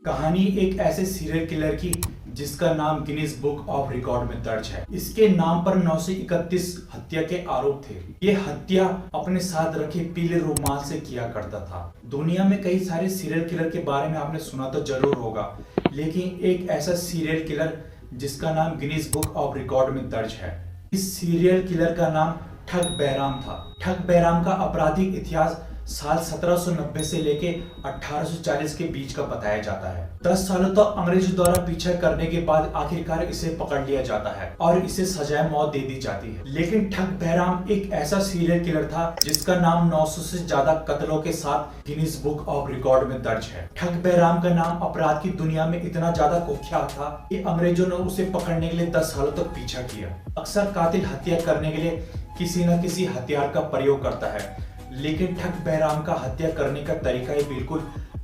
कहानी एक ऐसे सीरियल किलर की जिसका नाम गिनीज बुक ऑफ रिकॉर्ड में दर्ज है। इसके नाम पर 931 हत्या के आरोप थे। ये हत्या अपने साथ रखे पीले रुमाल से किया करता था। दुनिया में कई सारे सीरियल किलर के बारे में आपने सुना तो जरूर होगा, लेकिन एक ऐसा सीरियल किलर जिसका नाम गिनीज बुक ऑफ रिकॉर्ड में दर्ज है। इस सीरियल किलर का नाम ठग बहराम था। ठग बहराम का आपराधिक इतिहास साल 1790 से लेके 1840 के बीच का बताया जाता है। 10 सालों तक अंग्रेजों द्वारा पीछा करने के बाद आखिरकार इसे पकड़ लिया जाता है और इसे सजाए मौत दे दी जाती है। लेकिन ठग बहराम एक ऐसा सीरियल किलर था जिसका नाम 900 से ज्यादा कत्लों के साथ गिनीज बुक ऑफ रिकॉर्ड में दर्ज है। ठग बहराम का नाम अपराध की दुनिया में इतना ज्यादा कुख्यात था कि अंग्रेजों ने उसे पकड़ने के लिए 10 सालों तक पीछा किया। अक्सर कातिल हत्या करने के लिए किसी न किसी हथियार का प्रयोग करता है, लेकिन ठग बहराम का हत्या करने का तरीका ही बिल्कुल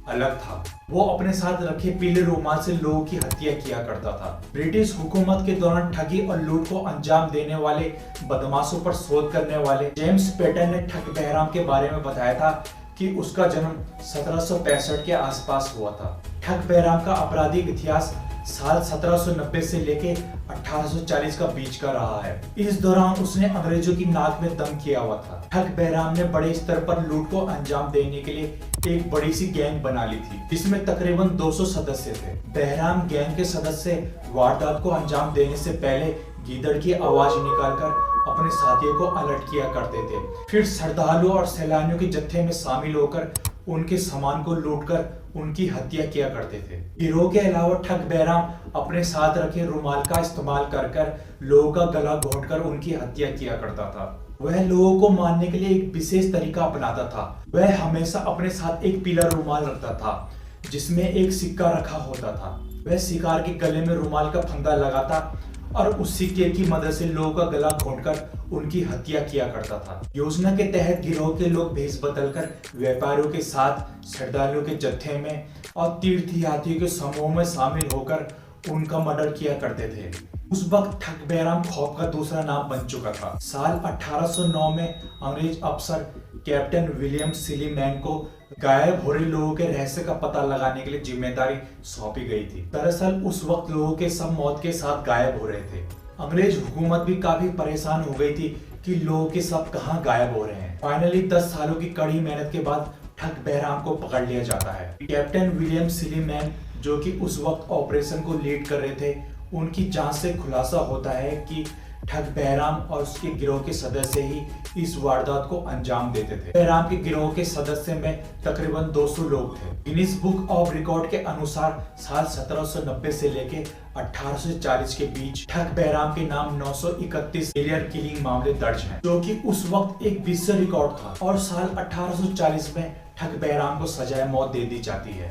अलग था। वो अपने साथ रखे पीले रुमाल से लोगों की हत्या किया करता था। ब्रिटिश हुकूमत के दौरान ठगी और लूट को अंजाम देने वाले बदमाशों पर शोध करने वाले जेम्स पैटन ने ठग बहराम के बारे में बताया था कि उसका जन्म 1765 के आसपास हुआ था। ठग बहराम का आपराधिक इतिहास साल 1790 से लेके 1840 का बीच का रहा है। इस दौरान उसने अंग्रेजों की नाक में दम किया हुआ था। ठग बहराम ने बड़े स्तर पर लूट को अंजाम देने के लिए एक बड़ी सी गैंग बना ली थी, जिसमें तकरीबन 200 सदस्य थे। बहराम गैंग के सदस्य वारदात को अंजाम देने से पहले गीदड़ की आवाज निकालकर अपने साथियों को अलर्ट किया करते थे। फिर श्रद्धालुओं और सैलानियों के जत्थे में शामिल होकर उनके सामान को लूटकर उनकी हत्या किया करते थे। गिरोह के अलावा ठग बहराम अपने साथ रखे रुमाल का इस्तेमाल कर लोगों का गला घोंटकर उनकी हत्या किया करता था। वह लोगों को मारने के लिए एक विशेष तरीका अपनाता था। वह हमेशा अपने साथ एक पीला रुमाल रखता था जिसमें एक सिक्का रखा होता था। वह शिकार के गले में रुमाल का फंदा लगाता और उस सिक्के की मदद से लोगों का गला घोंटकर उनकी हत्या किया करता था। योजना के तहत गिरोह के लोग भेष बदलकर व्यापारियों के साथ, श्रद्धालुओं के जत्थे में और तीर्थयात्रियों के समूह में शामिल होकर उनका मर्डर किया करते थे। उस वक्त ठग बहराम खौफ का दूसरा नाम बन चुका था। साल 1809 में अंग्रेज अफसर कैप्टन विलियम सिलीमैन को गायब हो रहे लोगों के रहस्य का पता लगाने के लिए जिम्मेदारी सौंपी गई थी। दरअसल उस वक्त लोगों के सब मौत के साथ गायब हो रहे थे। अंग्रेज हुकूमत भी काफी परेशान हो गई थी कि लोगों के सब कहां गायब हो रहे हैं। फाइनली 10 सालों की कड़ी मेहनत के बाद ठग बहराम को पकड़ लिया जाता है। कैप्टन विलियम सिलीमैन, जो कि उस वक्त ऑपरेशन को लीड कर रहे थे, उनकी जांच से खुलासा होता है कि ठग बहराम और उसके गिरोह के सदस्य ही इस वारदात को अंजाम देते थे। बहराम के गिरोह के सदस्य में तकरीबन 200 लोग थे। गिनीज बुक ऑफ रिकॉर्ड के अनुसार साल 1790 से लेके 1840 के बीच ठग बहराम के नाम 931 सीरियल किलिंग मामले दर्ज हैं, जो कि उस वक्त एक विश्व रिकॉर्ड था। और साल 1840 में ठग बहराम को सजाए मौत दे दी जाती है।